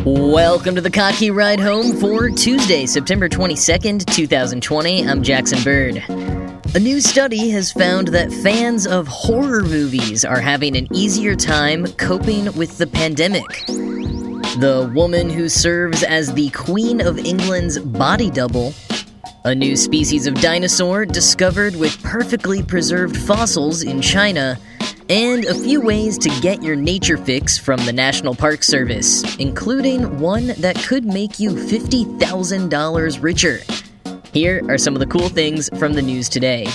Welcome to the Cocky Ride Home for Tuesday, September 22nd, 2020. I'm Jackson Bird. A new study has found that fans of horror movies are having an easier time coping with the pandemic. The woman who serves as the Queen of England's body double, a new species of dinosaur discovered with perfectly preserved fossils in China, and a few ways to get your nature fix from the National Park Service, including one that could make you $50,000 richer. Here are some of the cool things from the news today.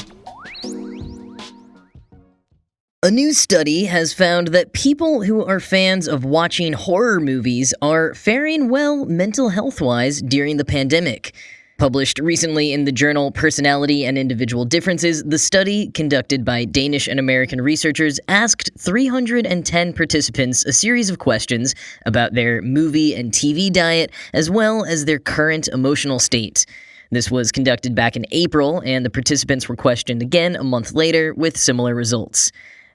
A new study has found that people who are fans of watching horror movies are faring well mental health-wise during the pandemic. Published recently in the journal Personality and Individual Differences, the study, conducted by Danish and American researchers, asked 310 participants a series of questions about their movie and TV diet, as well as their current emotional state. This was conducted back in April, and the participants were questioned again a month later with similar results.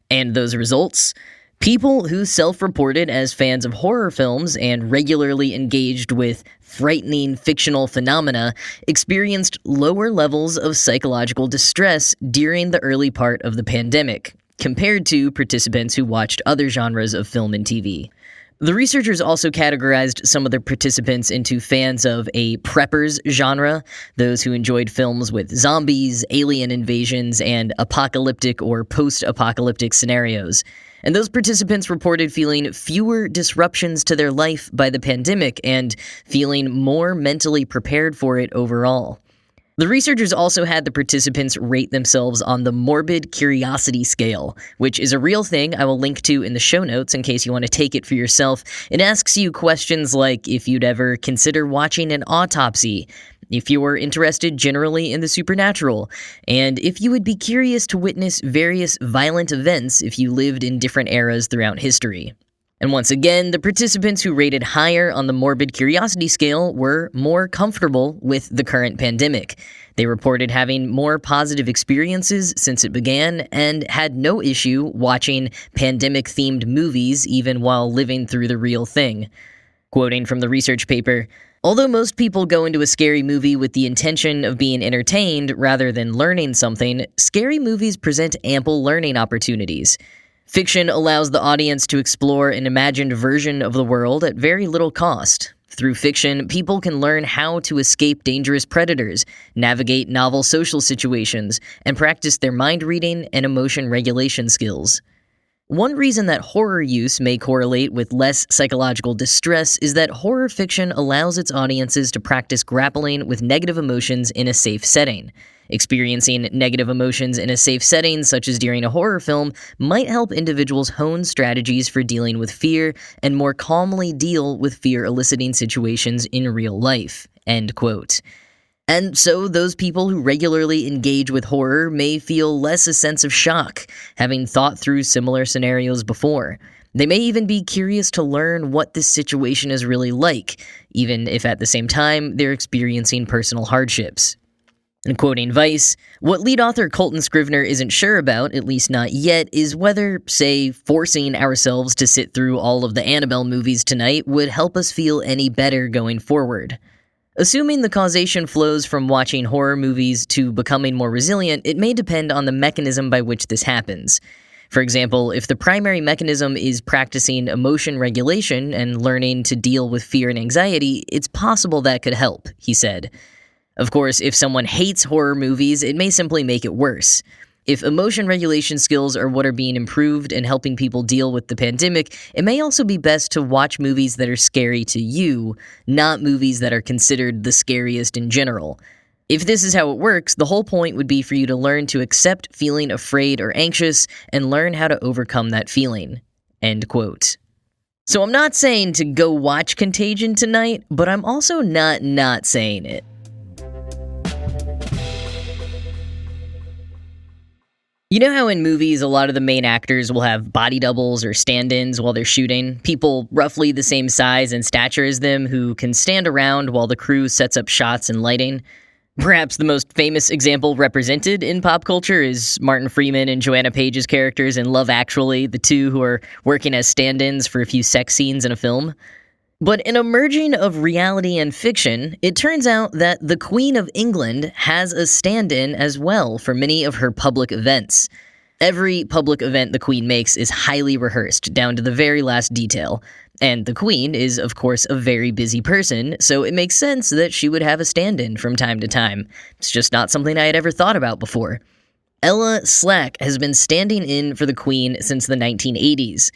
And those results? People who self-reported as fans of horror films and regularly engaged with frightening fictional phenomena experienced lower levels of psychological distress during the early part of the pandemic, compared to participants who watched other genres of film and TV. The researchers also categorized some of the participants into fans of a preppers genre, those who enjoyed films with zombies, alien invasions, and apocalyptic or post-apocalyptic scenarios. And those participants reported feeling fewer disruptions to their life by the pandemic and feeling more mentally prepared for it overall. The researchers also had the participants rate themselves on the morbid curiosity scale, which is a real thing I will link to in the show notes in case you want to take it for yourself. It asks you questions like if you'd ever consider watching an autopsy, if you were interested generally in the supernatural, and if you would be curious to witness various violent events if you lived in different eras throughout history. And once again, the participants who rated higher on the morbid curiosity scale were more comfortable with the current pandemic. They reported having more positive experiences since it began and had no issue watching pandemic-themed movies even while living through the real thing. Quoting from the research paper, "Although most people go into a scary movie with the intention of being entertained rather than learning something, scary movies present ample learning opportunities. Fiction allows the audience to explore an imagined version of the world at very little cost. Through fiction, people can learn how to escape dangerous predators, navigate novel social situations, and practice their mind reading and emotion regulation skills." One reason that horror use may correlate with less psychological distress is that horror fiction allows its audiences to practice grappling with negative emotions in a safe setting. Experiencing negative emotions in a safe setting, such as during a horror film, might help individuals hone strategies for dealing with fear and more calmly deal with fear-eliciting situations in real life. End quote. And so those people who regularly engage with horror may feel less a sense of shock, having thought through similar scenarios before. They may even be curious to learn what this situation is really like, even if at the same time they're experiencing personal hardships. And quoting Vice, "What lead author Colton Scrivener isn't sure about, at least not yet, is whether, say, forcing ourselves to sit through all of the Annabelle movies tonight would help us feel any better going forward. Assuming the causation flows from watching horror movies to becoming more resilient, it may depend on the mechanism by which this happens. For example, if the primary mechanism is practicing emotion regulation and learning to deal with fear and anxiety, it's possible that could help," he said. Of course, if someone hates horror movies, it may simply make it worse. If emotion regulation skills are what are being improved and helping people deal with the pandemic, it may also be best to watch movies that are scary to you, not movies that are considered the scariest in general. If this is how it works, the whole point would be for you to learn to accept feeling afraid or anxious and learn how to overcome that feeling. End quote. So I'm not saying to go watch Contagion tonight, but I'm also not saying it. You know how in movies a lot of the main actors will have body doubles or stand-ins while they're shooting? People roughly the same size and stature as them who can stand around while the crew sets up shots and lighting? Perhaps the most famous example represented in pop culture is Martin Freeman and Joanna Page's characters in Love Actually, the two who are working as stand-ins for a few sex scenes in a film. But in a merging of reality and fiction, it turns out that the Queen of England has a stand-in as well for many of her public events. Every public event the Queen makes is highly rehearsed, down to the very last detail. And the Queen is, of course, a very busy person, so it makes sense that she would have a stand-in from time to time. It's just not something I had ever thought about before. Ella Slack has been standing in for the Queen since the 1980s.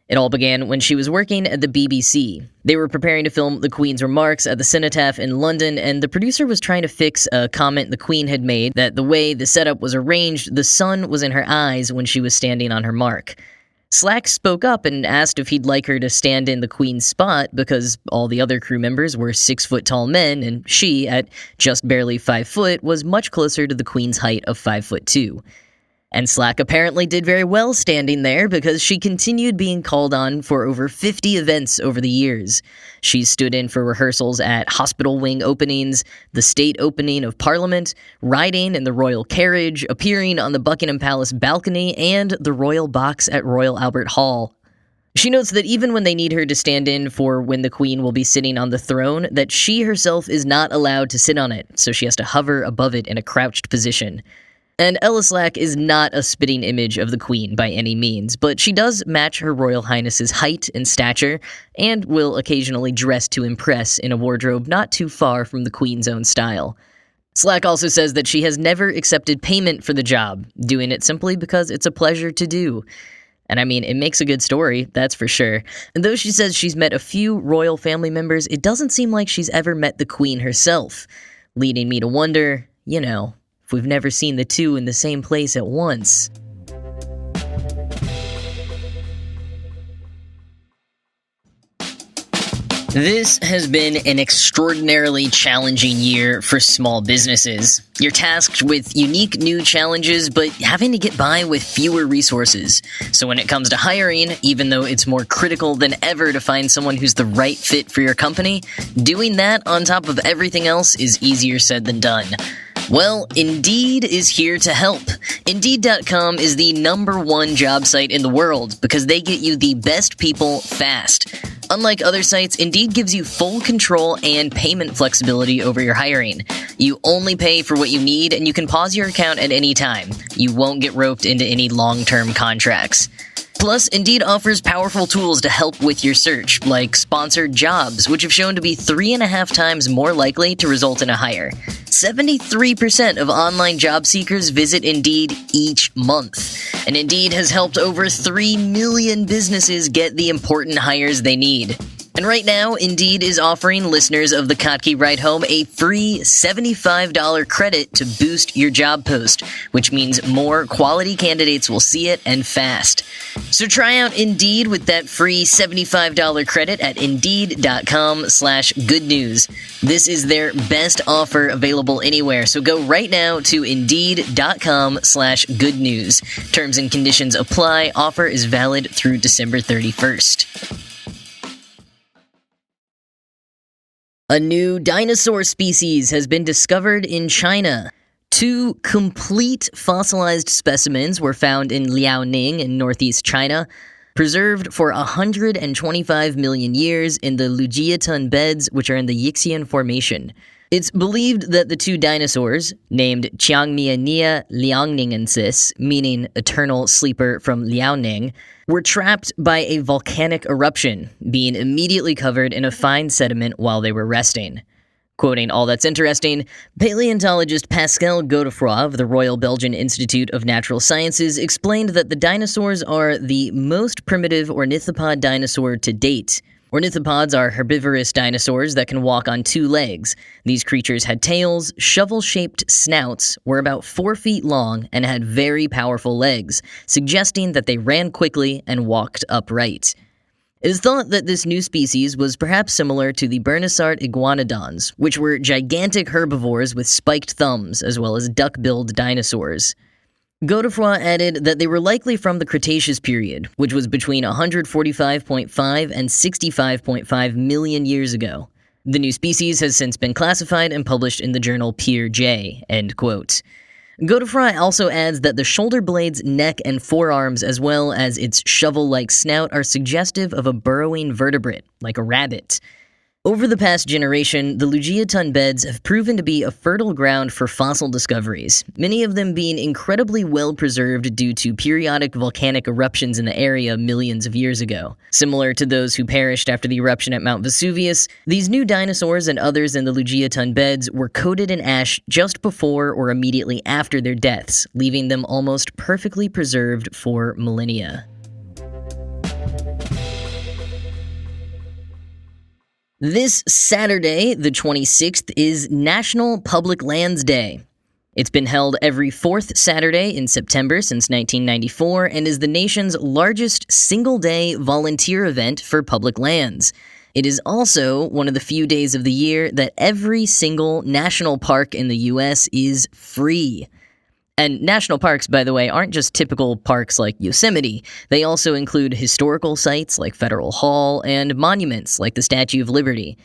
It all began when she was working at the BBC. They were preparing to film the Queen's remarks at the Cenotaph in London, and the producer was trying to fix a comment the Queen had made that the way the setup was arranged, the sun was in her eyes when she was standing on her mark. Slack spoke up and asked if he'd like her to stand in the Queen's spot because all the other crew members were 6-foot-tall men, and she, at just barely 5 foot, was much closer to the Queen's height of 5'2". And Slack apparently did very well standing there because she continued being called on for over 50 events over the years. She stood in for rehearsals at hospital wing openings, the state opening of Parliament, riding in the royal carriage, appearing on the Buckingham Palace balcony, and the royal box at Royal Albert Hall. She notes that even when they need her to stand in for when the Queen will be sitting on the throne, that she herself is not allowed to sit on it, so she has to hover above it in a crouched position. And Ella Slack is not a spitting image of the Queen by any means, but she does match Her Royal Highness's height and stature, and will occasionally dress to impress in a wardrobe not too far from the Queen's own style. Slack also says that she has never accepted payment for the job, doing it simply because it's a pleasure to do. And I mean, it makes a good story, that's for sure. And though she says she's met a few royal family members, it doesn't seem like she's ever met the Queen herself, leading me to wonder, if we've never seen the two in the same place at once. This has been an extraordinarily challenging year for small businesses. You're tasked with unique new challenges, but having to get by with fewer resources. So when it comes to hiring, even though it's more critical than ever to find someone who's the right fit for your company, doing that on top of everything else is easier said than done. Well, Indeed is here to help. Indeed.com is the #1 job site in the world because they get you the best people fast. Unlike other sites, Indeed gives you full control and payment flexibility over your hiring. You only pay for what you need, and you can pause your account at any time. You won't get roped into any long-term contracts. Plus, Indeed offers powerful tools to help with your search, like sponsored jobs, which have shown to be 3.5 times more likely to result in a hire. 73% of online job seekers visit Indeed each month, and Indeed has helped over 3 million businesses get the important hires they need. And right now, Indeed is offering listeners of the Kottke Ride Home a free $75 credit to boost your job post, which means more quality candidates will see it and fast. So try out Indeed with that free $75 credit at Indeed.com/goodnews. This is their best offer available anywhere, so go right now to Indeed.com/goodnews. Terms and conditions apply. Offer is valid through December 31st. A new dinosaur species has been discovered in China. 2 complete fossilized specimens were found in Liaoning in northeast China, preserved for 125 million years in the Lujiatun beds, which are in the Yixian Formation. It's believed that the 2 dinosaurs, named Qiangmiania liaoningensis, meaning eternal sleeper from Liaoning, were trapped by a volcanic eruption, being immediately covered in a fine sediment while they were resting. Quoting All That's Interesting, paleontologist Pascal Godefroy of the Royal Belgian Institute of Natural Sciences explained that the dinosaurs are the most primitive ornithopod dinosaur to date. Ornithopods are herbivorous dinosaurs that can walk on 2 legs. These creatures had tails, shovel-shaped snouts, were about 4 feet long, and had very powerful legs, suggesting that they ran quickly and walked upright. It is thought that this new species was perhaps similar to the Bernissart iguanodons, which were gigantic herbivores with spiked thumbs, as well as duck-billed dinosaurs. Godefroy added that they were likely from the Cretaceous period, which was between 145.5 and 65.5 million years ago. The new species has since been classified and published in the journal Peer J. End quote. Godefroy also adds that the shoulder blade's neck and forearms, as well as its shovel-like snout, are suggestive of a burrowing vertebrate, like a rabbit. Over the past generation, the Lugiaton beds have proven to be a fertile ground for fossil discoveries, many of them being incredibly well preserved due to periodic volcanic eruptions in the area millions of years ago. Similar to those who perished after the eruption at Mount Vesuvius, these new dinosaurs and others in the Lugiaton beds were coated in ash just before or immediately after their deaths, leaving them almost perfectly preserved for millennia. This Saturday, the 26th, is National Public Lands Day. It's been held every fourth Saturday in September since 1994 and is the nation's largest single-day volunteer event for public lands. It is also one of the few days of the year that every single national park in the U.S. is free. And national parks, by the way, aren't just typical parks like Yosemite. They also include historical sites like Federal Hall and monuments like the Statue of Liberty.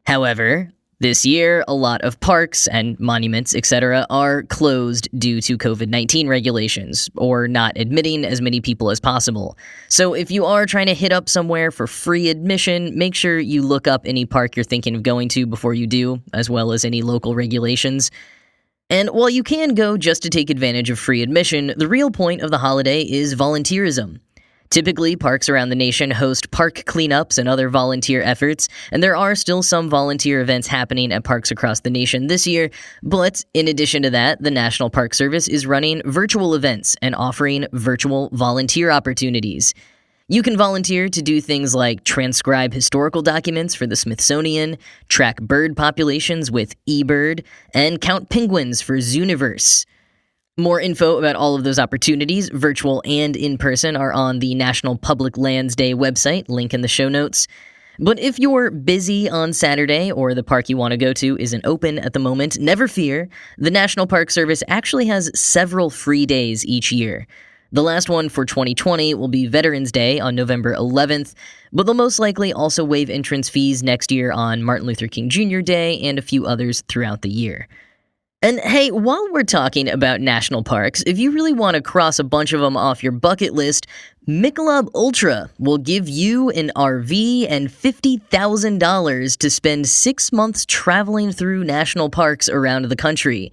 However, this year, a lot of parks and monuments, etc., are closed due to COVID-19 regulations, or not admitting as many people as possible. So if you are trying to hit up somewhere for free admission, make sure you look up any park you're thinking of going to before you do, as well as any local regulations. And while you can go just to take advantage of free admission, the real point of the holiday is volunteerism. Typically, parks around the nation host park cleanups and other volunteer efforts, and there are still some volunteer events happening at parks across the nation this year, but in addition to that, the National Park Service is running virtual events and offering virtual volunteer opportunities. You can volunteer to do things like transcribe historical documents for the Smithsonian, track bird populations with eBird, and count penguins for Zooniverse. More info about all of those opportunities, virtual and in person, are on the National Public Lands Day website, link in the show notes. But if you're busy on Saturday or the park you want to go to isn't open at the moment, never fear. The National Park Service actually has several free days each year. The last one for 2020 will be Veterans Day on November 11th, but they'll most likely also waive entrance fees next year on Martin Luther King Jr. Day and a few others throughout the year. And hey, while we're talking about national parks, if you really want to cross a bunch of them off your bucket list, Michelob Ultra will give you an RV and $50,000 to spend 6 months traveling through national parks around the country.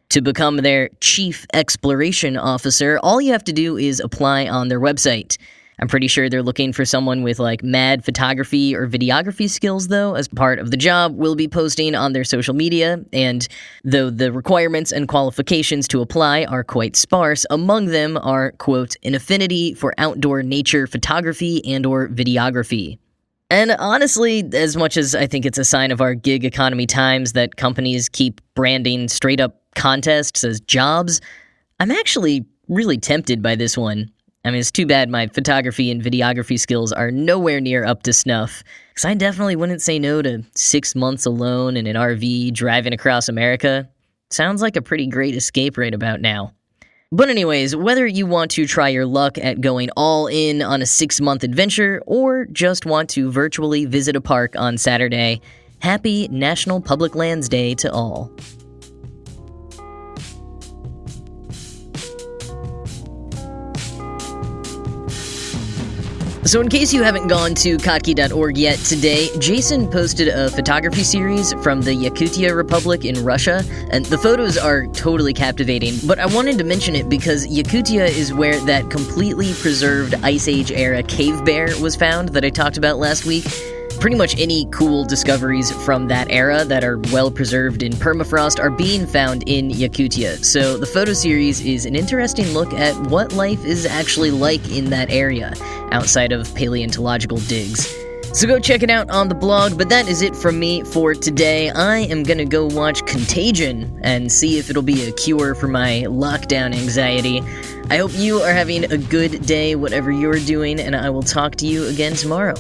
To become their Chief Exploration Officer, all you have to do is apply on their website. I'm pretty sure they're looking for someone with mad photography or videography skills, though, as part of the job. We'll be posting on their social media, and though the requirements and qualifications to apply are quite sparse, among them are, quote, an affinity for outdoor nature photography and or videography. And honestly, as much as I think it's a sign of our gig economy times that companies keep branding straight-up contests as jobs, I'm actually really tempted by this one. I mean, it's too bad my photography and videography skills are nowhere near up to snuff, because I definitely wouldn't say no to 6 months alone in an RV driving across America. Sounds like a pretty great escape right about now. But anyways, whether you want to try your luck at going all in on a 6-month adventure, or just want to virtually visit a park on Saturday, happy National Public Lands Day to all. So in case you haven't gone to Kotki.org yet today, Jason posted a photography series from the Yakutia Republic in Russia, and the photos are totally captivating, but I wanted to mention it because Yakutia is where that completely preserved Ice Age era cave bear was found that I talked about last week. Pretty much any cool discoveries from that era that are well preserved in permafrost are being found in Yakutia, so the photo series is an interesting look at what life is actually like in that area, outside of paleontological digs. So go check it out on the blog, but that is it from me for today. I am gonna go watch Contagion and see if it'll be a cure for my lockdown anxiety. I hope you are having a good day, whatever you're doing, and I will talk to you again tomorrow.